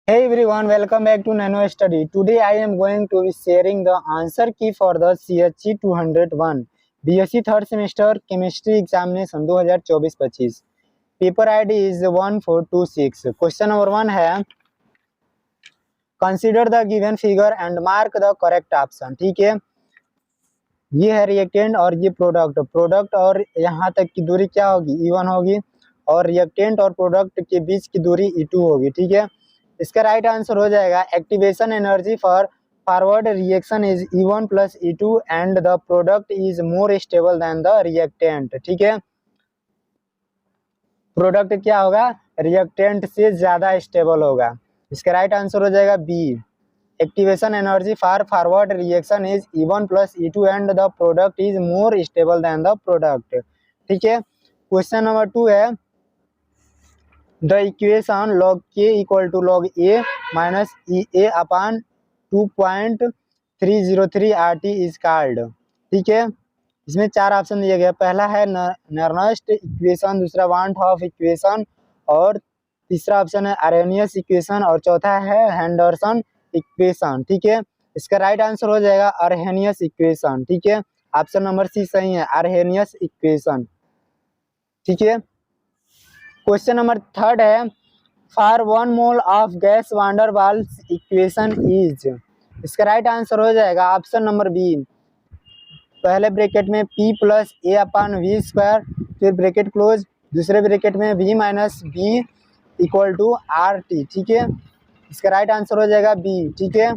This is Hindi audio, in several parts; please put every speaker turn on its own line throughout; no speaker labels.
Hey everyone, welcome back to Nano Study. Today I am going to be sharing the answer key for the CHE 201 BSc third semester chemistry examination 2024-25. Paper ID is 1426. Question number 1 है consider the given figure and mark the correct option. ठीक है, ये है रिएक्टेंट और ये प्रोडक्ट और यहाँ तक की दूरी क्या होगी, E1 होगी और रिएक्टेंट और प्रोडक्ट के बीच की दूरी E2 होगी. ठीक है, इसका राइट आंसर हो जाएगा activation energy for forward reaction is E1 plus E2 and the product is more stable than the reactant. ठीक है, प्रोडक्ट क्या होगा, रिएक्टेंट से ज्यादा स्टेबल होगा. इसका राइट आंसर हो जाएगा B. Activation energy for forward reaction is E1 plus E2 and the product is more stable than the product. ठीक है, क्वेश्चन नंबर 2 है the equation log k equal to log a minus E a upon 2.303 RT is called. ठीक है, इसमें 4 ऑप्शन दिया गया. पहला है नर्नस्ट इक्वेशन, दूसरा वान हॉफ इक्वेशन और तीसरा ऑप्शन है अरेनियस इक्वेशन और चौथा है हेंडरसन इक्वेशन. ठीक है, इसका राइट आंसर हो जाएगा अरहेनियस इक्वेशन. ठीक है, ऑप्शन नंबर सी सही है, अरहेनियस इक्वेशन. ठीक है, क्वेश्चन नंबर 3 है for 1 mole of gas van der Waals equation is. इसका राइट आंसर हो जाएगा ऑप्शन नंबर बी. पहले ब्रैकेट में P plus A upon V square, फिर ब्रैकेट क्लोज, दूसरे ब्रैकेट में V minus B equal to R T. ठीक है, इसका राइट आंसर हो जाएगा बी. ठीक है,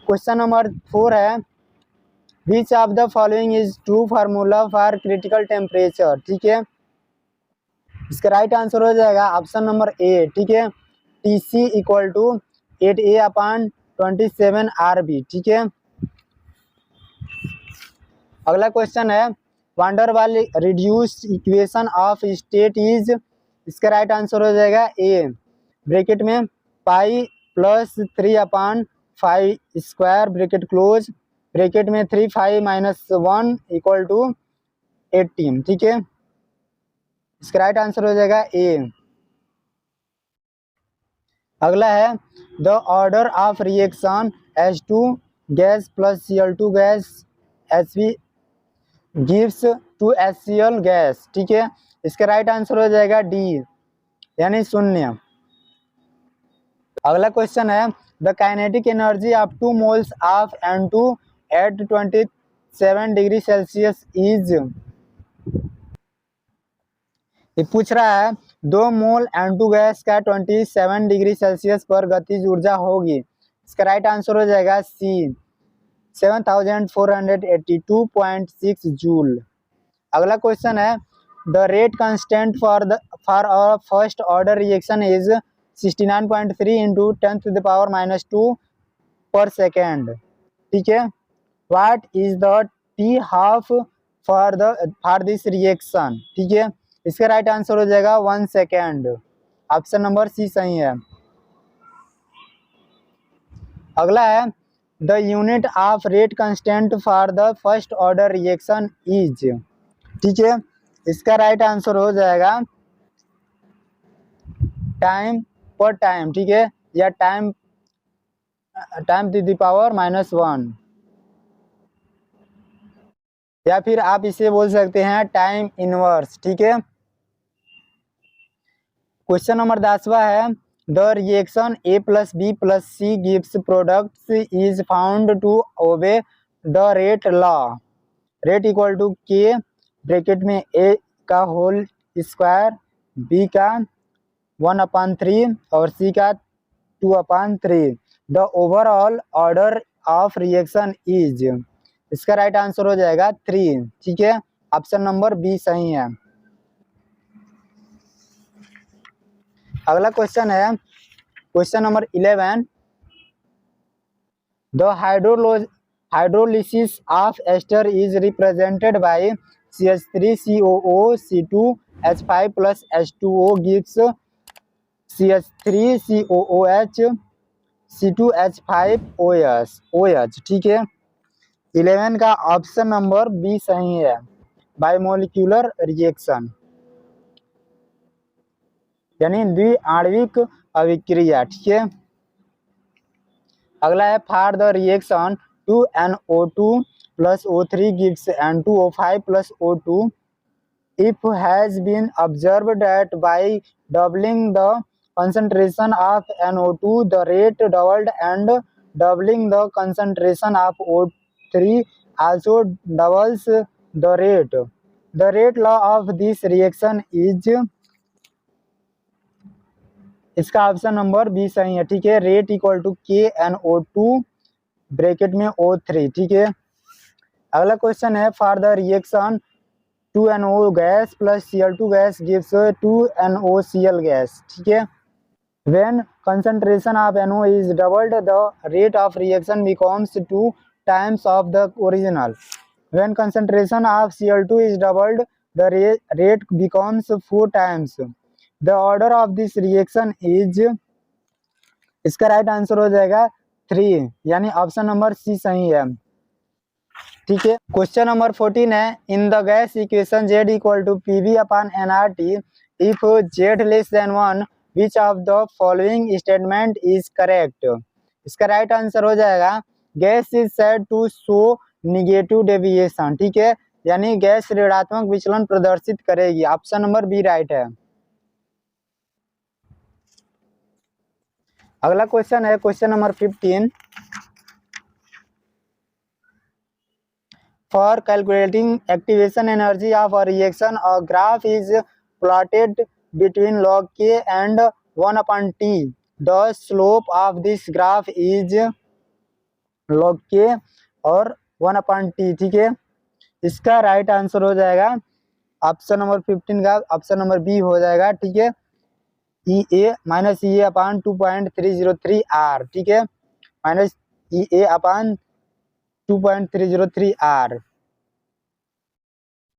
क्वेश्चन नंबर 4 है which of the following is true formula for critical temperature. ठीक है, इसका राइट आंसर हो जाएगा ऑप्शन नंबर ए. ठीक है, TC equal to 8A upon 27 RB. ठीक है, अगला क्वेश्चन है van der Waal reduce equation of state is. इसका राइट आंसर हो जाएगा ए. ब्रैकेट में pi plus 3 upon 5 square bracket close, bracket में 3 5 माइनस 1 इक्वल टू 18. ठीक है, इसका राइट आंसर हो जाएगा ए. अगला है the order of reaction H2 gas plus Cl2 gas Hv gives to HCl gas. ठीक है, इसका राइट आंसर हो जाएगा डी यानी 0. अगला क्वेश्चन है the kinetic energy of 2 moles of N2 at 27 degree Celsius is. ये पूछ रहा है 2 मोल N2 गैस का 27 डिग्री सेल्सियस पर गतिज ऊर्जा होगी. इसका राइट आंसर हो जाएगा सी 7482.6 जूल. अगला क्वेश्चन है the rate constant for a first order reaction is 69.3 into 10⁻⁻2 पर सेकेंड. ठीक है, what is the T half for this reaction. ठीक है, इसका राइट आंसर हो जाएगा 1 सेकेंड. ऑप्शन नंबर सी सही है. अगला है the unit of rate constant for the first order reaction is. ठीक है, इसका राइट आंसर हो जाएगा टाइम पर टाइम. ठीक है, या टाइम टू द पावर -1 या फिर आप इसे बोल सकते हैं टाइम इनवर्स. ठीक है, क्वेश्चन नंबर 10वां है the reaction A plus B plus C gives products is found to obey the rate law. Rate equal to K bracket में A का होल स्क्वायर, B का 1/3 और C का 2/3. The overall order of reaction is. इसका राइट आंसर हो जाएगा 3. ठीक है, ऑप्शन नंबर बी सही है. अगला क्वेश्चन है question number 11 the hydrolysis of ester is represented by CH3COO C2H5 plus H2O gives CH3COOH C2H5OH. ठीक है, 11 का ऑप्शन नंबर बी सही है, बायोमोलिक्यूलर रिएक्शन. यानी द्विआण्विक अभिक्रिया। ठीक है, अगला है for the reaction 2NO2 plus O3 gives N2O5 plus O2 if has been observed that by doubling the concentration of NO2 the rate doubled and doubling the concentration of O3 also doubles the rate. The rate law of this reaction is, इसका ऑप्शन नंबर बी सही है। ठीक है, rate equal to KNO2 bracket में O3। ठीक है, अगला क्वेश्चन है for the reaction 2NO gas plus Cl2 gas gives 2NOCl gas. ठीक है, when concentration of NO is doubled the rate of reaction becomes 2 times of the original. When concentration of Cl2 is doubled the rate becomes 4 times. The order of this reaction is, इसका राइट आंसर हो जाएगा 3, यानी ऑप्शन नंबर सी सही है। ठीक है, क्वेश्चन नंबर 14 है in the gas equation Z equal to PV upon nRT if Z less than 1 which of the following statement is correct. इसका राइट आंसर हो जाएगा gas is said to show negative deviation. ठीक है, यानी गैस ऋणात्मक विचलन प्रदर्शित करेगी। ऑप्शन नंबर बी राइट है। अगला क्वेश्चन है question number 15 For calculating activation energy of a reaction, a graph is plotted between log K and 1 upon T. The slope of this graph is log K और 1 upon T। ठीक है, इसका राइट आंसर हो जाएगा ऑप्शन नंबर 15 का ऑप्शन नंबर बी हो जाएगा। ठीक है, EA minus EA upon 2.303 R। ठीक है, माइनस EA अपॉन 2.303 R।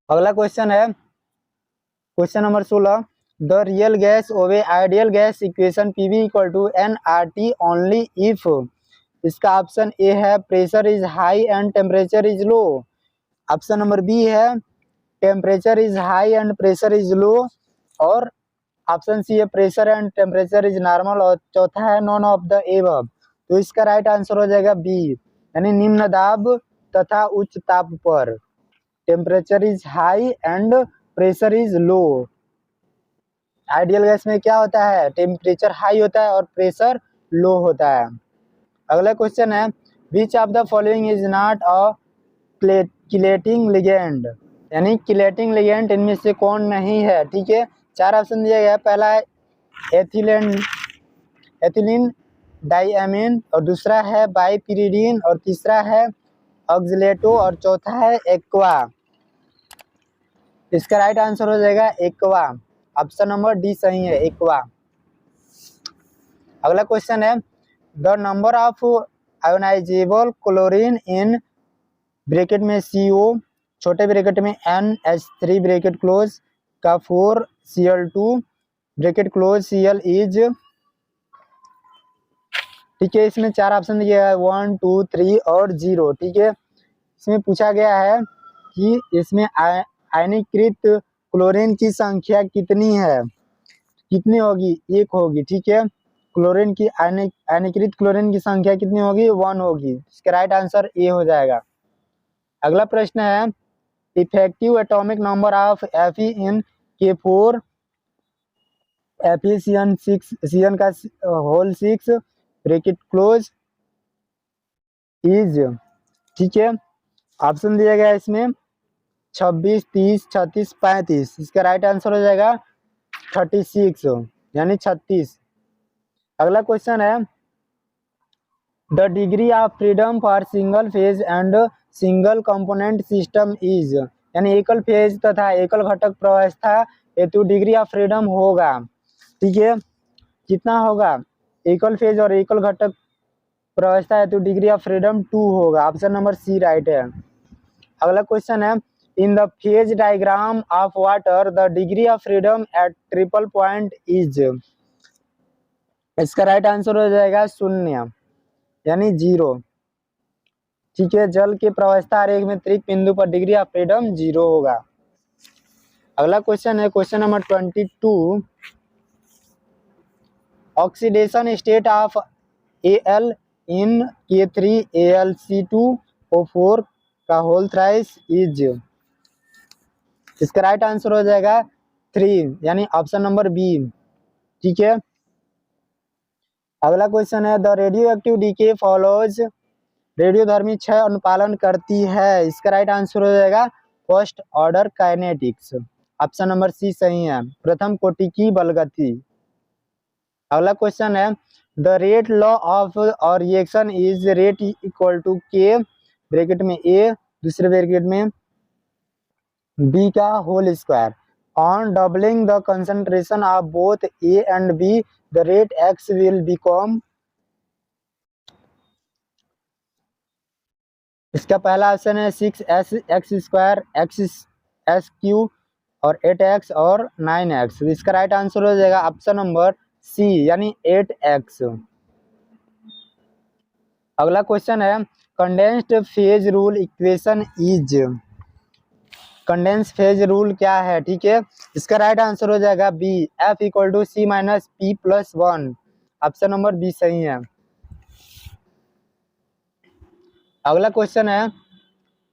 अगला क्वेश्चन है question number 16 the real gas of a ideal gas equation PV equal to nRT only if. इसका ऑप्शन ए है pressure is high and temperature is low. Option number B है temperature is high and pressure is low, और ऑप्शन सी है pressure and temperature is normal, और चौथा है नॉन ऑफ द एबव। तो इसका राइट आंसर हो जाएगा बी, यानी निम्न दाब तथा उच्च ताप पर temperature is high and pressure is low. Ideal gas में क्या होता है, टेम्परेचर हाई होता है और प्रेशर लो होता है। अगला क्वेश्चन है which of the following is not a chelating ligand, यानी किलेटिंग लिगेंड इनमें से कौन नहीं है। ठीक है, 4 ऑप्शन दिया गया है। पहला है एथिलीन डाइएमीन, और दूसरा है बाइपिरिडीन, और तीसरा है ऑक्सिलेटो, और चौथा है एक्वा। इसका राइट आंसर हो जाएगा एक्वा, ऑप्शन नंबर डी सही है, एक्वा। अगला क्वेश्चन है the number of ionisable chlorine in bracket में CO छोटे ब्रैकेट में NH3 ब्रैकेट क्लोज का 4 Cl2 bracket close Cl is. ठीक है, इसमें 4 ऑप्शन दिया है 1 2 3 और 0। ठीक है, इसमें पूछा गया है कि इसमें आयनीकृत क्लोरीन की संख्या कितनी है, कितनी होगी, 1 होगी। ठीक है, क्लोरीन की आयनीकृत क्लोरीन की संख्या कितनी होगी, 1 होगी। इसका राइट आंसर ए हो जाएगा। अगला प्रश्न है effective atomic number of Fe in K4 FeCN का होल 6 ब्रैकेट क्लोज इज। ठीक है, ऑप्शन दिया गया है इसमें 26 30 36 35। इसका राइट आंसर हो जाएगा 36, यानी 36। अगला क्वेश्चन है the degree of freedom for single phase and single component system is, यानी एकल फेज तथा एकल घटक प्रावस्था हेतु डिग्री ऑफ फ्रीडम होगा। ठीक है, कितना होगा, एकल फेज और एकल घटक प्रावस्था हेतु डिग्री ऑफ फ्रीडम 2 होगा। ऑप्शन नंबर सी राइट है। अगला क्वेश्चन है in the phase diagram of water the degree of freedom at triple point is. इसका राइट आंसर हो जाएगा 0, यानी 0। ठीक है, जल के प्रावस्था आरेख में त्रिक बिंदु पर डिग्री ऑफ फ्रीडम 0 होगा। अगला क्वेश्चन है question number 22 oxidation state of Al in K3Al2O4 का होल थ्राइस इज, इसका राइट आंसर हो जाएगा 3 यानी ऑप्शन नंबर बी। ठीक है, अगला क्वेश्चन है the radioactive decay follows, रेडियोधर्मी क्षय अनुपालन करती है, इसका राइट आंसर हो जाएगा first order kinetics, option number सी सही है, प्रथम कोटि की बलगति। अगला क्वेश्चन है द रेट लॉ ऑफ और reaction is rate equal to K bracket में ए दूसरे ब्रैकेट में बी का whole square, on doubling the concentration of both A and B the rate X will become, इसका पहला ऑप्शन है 6s X square X S Q और 8x और 9x, इसका राइट आंसर हो जाएगा ऑप्शन नंबर सी यानी 8x। अगला क्वेश्चन है condensed phase rule equation is, condense phase rule क्या है? ठीक है, इसका राइट आंसर हो जाएगा b f equal to c minus p plus 1, option number b सही है। अगला क्वेश्चन है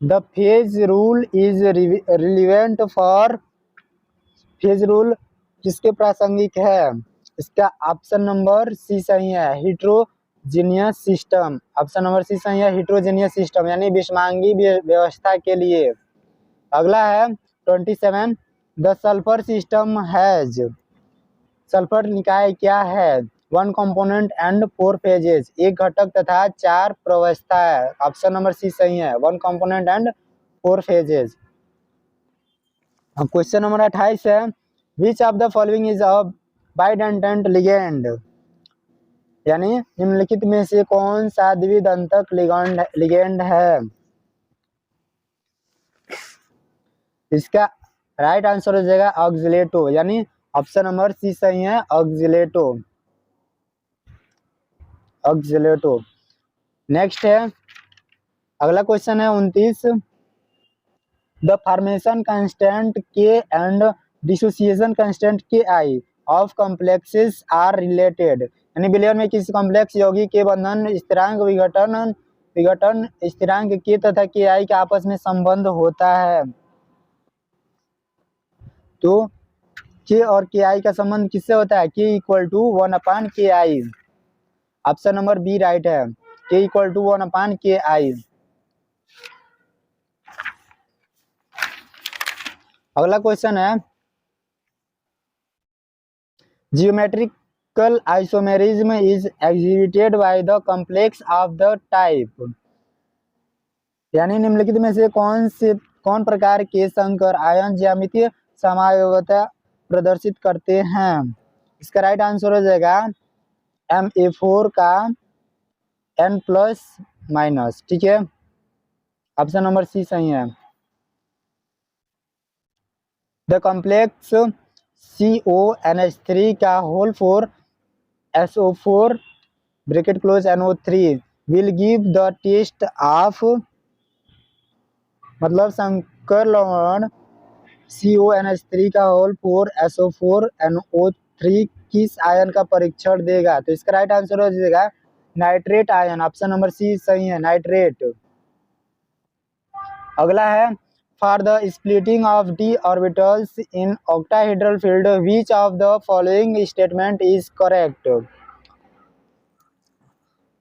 the phase rule is relevant for, phase rule किसके प्रासंगिक है? इसका ऑप्शन नंबर सी सही है, हिट्रोजीनियस सिस्टम, ऑप्शन नंबर सी सही है, हिट्रोजीनियस सिस्टम यानी विषमांगी व्यवस्था के लिए। अगला है 27 the sulphur system has, sulphur निकाय क्या है? 1 कंपोनेंट एंड 4 फेजेस, एक घटक तथा 4 प्रवस्था है, ऑप्शन नंबर सी सही है, 1 component and 4 phases. Question number 28 है which of the following is a bidentate ligand, यानी निम्नलिखित में से कौन सा द्विदंतक लिगेंड है? इसका राइट आंसर हो जाएगा ऑक्सिलेटो यानी ऑप्शन नंबर सी सही है, ऑक्सिलेटो, ऑक्सिलेटो। नेक्स्ट है अगला क्वेश्चन है 29 द फॉर्मेशन कांस्टेंट के एंड डिसोसिएशन कांस्टेंट के आई ऑफ कॉम्प्लेक्सेस आर रिलेटेड, यानी विलयन में किसी कॉम्प्लेक्स यौगिक के बंधन स्थिरांक विघटन स्थिरांक के तथा के आई के आपस में संबंध होता है। तो के और के आई का संबंध किससे होता है? के इक्वल टू 1 के आई, ऑप्शन नंबर बी राइट है, के इक्वल टू 1 के आई। अगला क्वेश्चन है geometrical isomerism is exhibited by the complex of the type, यानी निम्नलिखित में से कौन प्रकार के संकर आयन ज्यामितीय समायोजकता प्रदर्शित करते हैं? इसका राइट आंसर हो जाएगा Ma4 का n+-, ठीक है, ऑप्शन नंबर सी सही है। द कॉम्प्लेक्स CONH3 का whole 4 SO4 bracket close NO3 will give the test of, मतलब संकर लवण CONH3 का होल 4 SO4 NO3 किस आयन का परीक्षण देगा? तो इसका राइट आंसर हो जाएगा नाइट्रेट आयन, ऑप्शन नंबर सी सही है, नाइट्रेट। अगला है for the splitting of d orbitals in octahedral field which of the following statement is correct,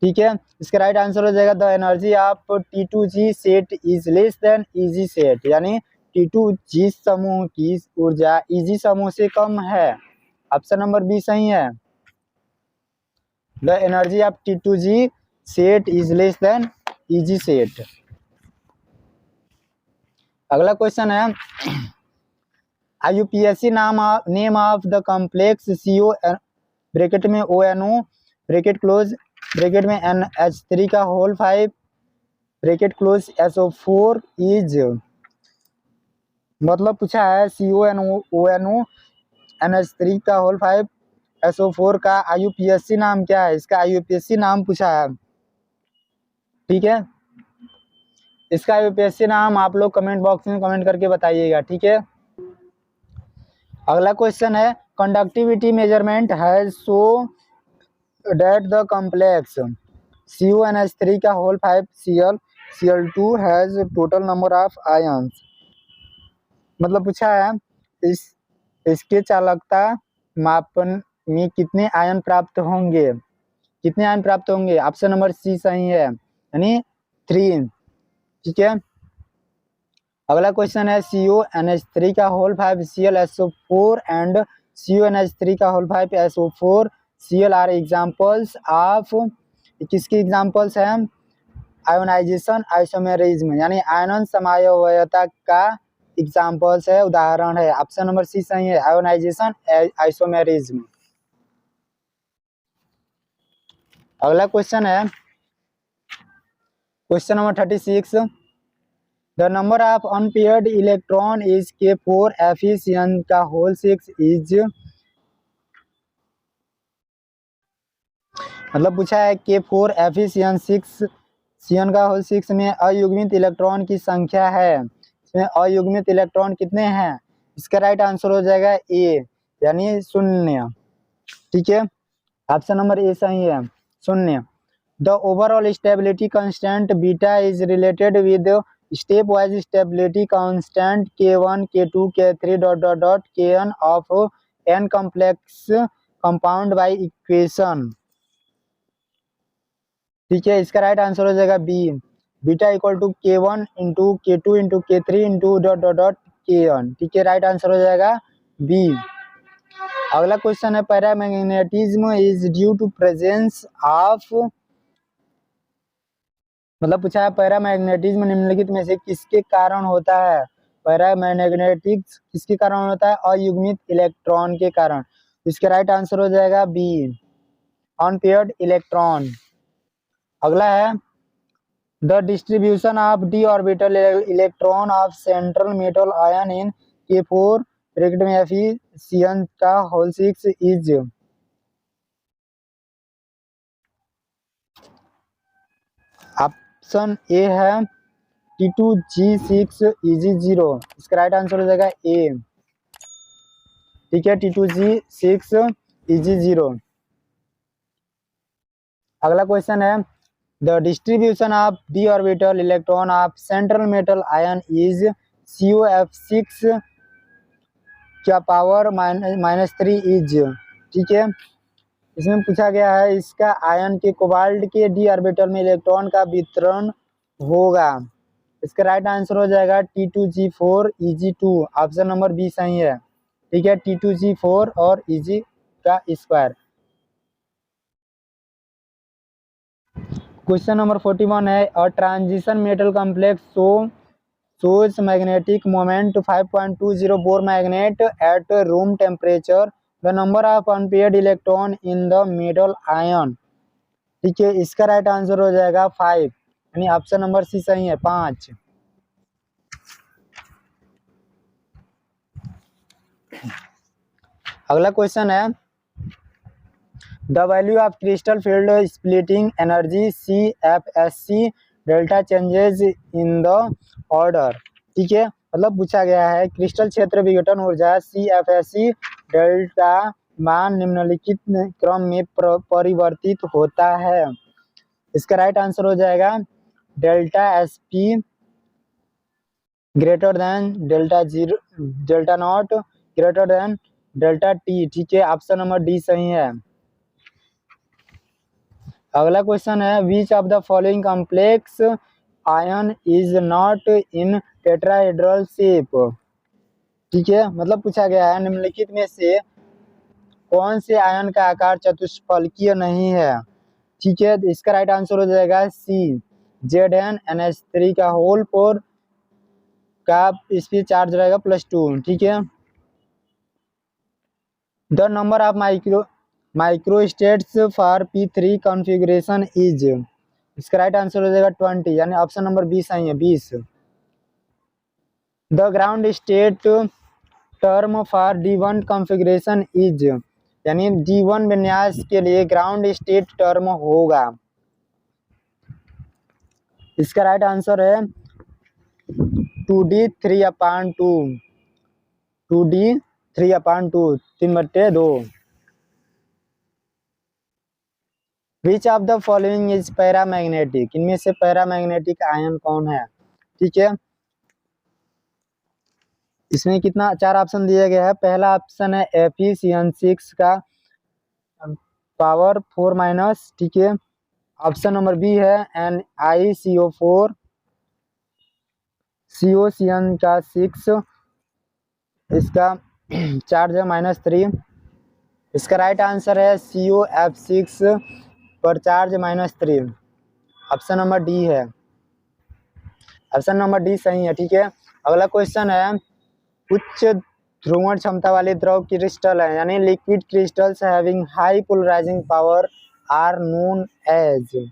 ठीक है, इसका राइट आंसर हो जाएगा the energy of T2G set is less than Eg set, यानी T2G समूह की ऊर्जा Eg समूह से कम है, ऑप्शन नंबर बी सही है, the energy of T2G set is less than Eg set. अगला क्वेश्चन है IUPAC name of the complex CO bracket में ONO ब्रैकेट क्लोज ब्रैकेट में NH3 का whole 5 bracket close SO4 is, मतलब पूछा है CONO NH3 का होल 5 SO4 का IUPAC नाम क्या है? इसका IUPAC नाम पूछा है, ठीक है, इसका IUPAC नाम आप लोग कमेंट बॉक्स में कमेंट करके बताइएगा, ठीक है। अगला क्वेश्चन है कंडक्टिविटी मेजरमेंट है सो that the complex CuNH3 का whole 5 Cl2 has total number of ions। मतलब पूछा है इसके चालकता मापन में कितने आयन प्राप्त होंगे, कितने आयन प्राप्त होंगे। ऑप्शन नंबर सी सही है, यानी 3। ठीक है, अगला क्वेश्चन है CuNH3 का होल 5 ClSO4 एंड CuNH3 का whole 5SO4 Cl are examples of, किसकी एग्जाम्पल्स हैं, आयोनाइजेशन आइसोमेरिज्म, यानी आयनन समावयवता का एग्जाम्पल्स है, उदाहरण है। ऑप्शन नंबर सी सही है, आयोनाइजेशन आइसोमेरिज्म। अगला क्वेश्चन है question number 36, the number of unpaired electron is K4 Fe का होल 6 इज, मतलब पूछा है K4 Fe 6 का होल 6 में अयुग्मित इलेक्ट्रॉन की संख्या है, इसमें अयुग्मित इलेक्ट्रॉन कितने हैं। इसका राइट आंसर हो जाएगा ए, यानी 0। ठीक है, ऑप्शन नंबर ए सही है, 0। The overall stability constant beta is related with stepwise stability constant K1 K2 K3 Kn of n complex compound by equation. ठीक है, इसका राइट आंसर हो जाएगा B, beta equal to K1 into K2 into K3 into Kn। ठीक है, राइट आंसर हो जाएगा बी। अगला क्वेश्चन है paramagnetism is due to presence of, मतलब पूछा है पैरामैग्नेटिज्म निम्नलिखित में से किसके कारण होता है। पैरामैग्नेटिक्स किसके कारण होता है, अयुग्मित इलेक्ट्रॉन के कारण। इसका राइट आंसर हो जाएगा बी, अनपेयर्ड इलेक्ट्रॉन। अगला है the distribution of D orbital electron of central metal ion in K4 bracket में Fe का होल 6 इज, ऑप्शन ए है T2G6 Eg0। इसका राइट आंसर हो जाएगा ए। ठीक है, T2G6 Eg0। अगला क्वेश्चन है the distribution of D orbital electron of central metal ion is CuF6 क्या पावर -3 इज। ठीक है, इसमें पूछा गया है इसका आयन के कोबाल्ट के डी ऑर्बिटल में इलेक्ट्रॉन का वितरण होगा। इसका राइट आंसर हो जाएगा T2G4 Eg2। Option number b सही है। ठीक है, T2G4 और Eg का स्क्वायर। क्वेश्चन नंबर 41 है a transition metal complex shows magnetic moment 5.20 Bohr magnet at room temperature, the number of unpaired electron in the metal ion। ठीक है, इसका राइट आंसर हो जाएगा 5, यानी ऑप्शन नंबर सी सही है, 5। अगला क्वेश्चन है the value of crystal field splitting energy CFSC delta changes in the order. ठीक है, मतलब पूछा गया है क्रिस्टल क्षेत्र विघटन ऊर्जा CFSC डेल्टा मान निम्नलिखित क्रम में परिवर्तित होता है। इसका राइट आंसर हो जाएगा delta SP greater than delta not greater than delta T। ठीक है, ऑप्शन नंबर डी सही है। अगला क्वेश्चन है which of the following complex ion is not in tetrahedral shape. ठीक है, मतलब पूछा गया है निम्नलिखित में से कौन से आयन का आकार चतुष्फलकीय नहीं है। ठीक है, इसका राइट आंसर हो जाएगा सी, ZnNH3 का होल 4 का स्पीड चार्ज रहेगा +2। ठीक है, the number of microstates for P3 configuration is. इसका राइट आंसर हो जाएगा 20, यानी ऑप्शन नंबर बी सही है, 20। The ground state term for D1 configuration is, यानी D1 विन्यास के लिए ग्राउंड स्टेट टर्म होगा। इसका राइट आंसर है 2D 3/2, 2D 3/2, 3/2। Which of the following is paramagnetic, इनमें से पैरामैग्नेटिक आयन कौन है। ठीक है, इसमें कितना 4 ऑप्शन दिया गया है। पहला ऑप्शन है Fe(CN6) का पावर 4-। ठीक है, ऑप्शन नंबर बी है NiCO4 COCN का 6, इसका चार्ज है -3। इसका राइट आंसर है COF6 पर चार्ज -3, ऑप्शन नंबर डी है, ऑप्शन नंबर डी सही है। ठीक है, अगला क्वेश्चन है उच्च ध्रुवण क्षमता वाले द्रव क्रिस्टल है, यानी liquid crystals having high polarising power are known as.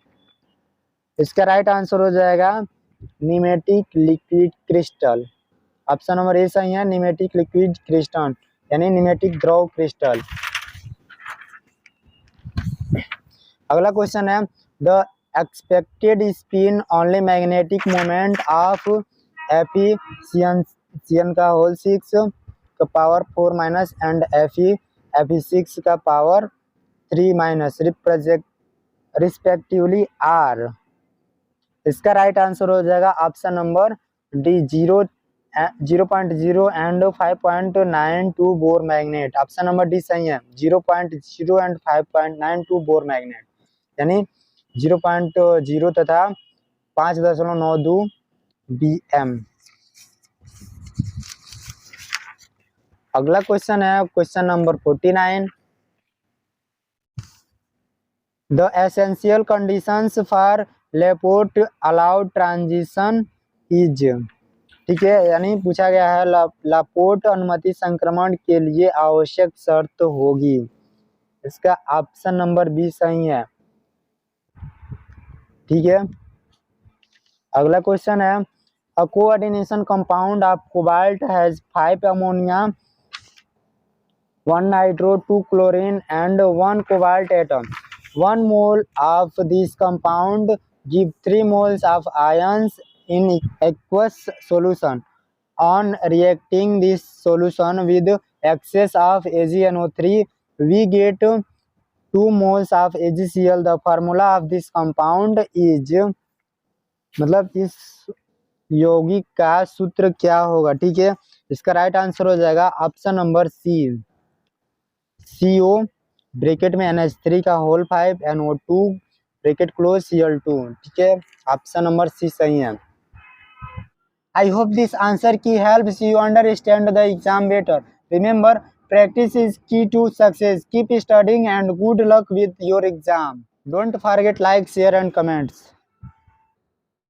इसका राइट आंसर हो जाएगा nematic liquid crystal, option number A सही है, नीमेटिक लिक्विड क्रिस्टल यानी नीमेटिक द्रव क्रिस्टल। अगला क्वेश्चन है the expected spin only magnetic moment of Fe(CN) का होल 6 का पावर 4- एंड Fe(Fe6) का पावर 3- रिस्पेक्टिवली आर। इसका राइट आंसर हो जाएगा option number D 0.0 and 5.92 bore magnet, option number D सही है, 0.0 एंड 5.92 बोर मैग्नेट यानी 0.0 तथा 5.92 BM। अगला क्वेश्चन है question number 49, the essential conditions for Laporte allowed transition is. ठीक है, यानी पूछा गया है लापोर्ट अनुमति संक्रमण के लिए आवश्यक शर्त होगी, इसका ऑप्शन नंबर बी सही है। ठीक है, अगला क्वेश्चन है अ coordination compound of cobalt has 5 ammonia 1 nitro 2 chlorine and 1 cobalt atom, 1 mole of this compound give 3 moles of ions in aqueous solution. On reacting this solution with excess of AgNO3 we get 2 moles of AgCl. The formula of this compound is, मतलब इस यौगिक का सूत्र क्या होगा। ठीक है, इसका राइट आंसर हो जाएगा option number C, CO bracket में NH3 का whole 5 NO2 bracket close Cl2। ठीक है, ऑप्शन नंबर सी सही है। I hope this answer key helps you understand the exam better. Remember, practice is key to success. Keep studying and good luck with your exam. Don't forget like, share and comments.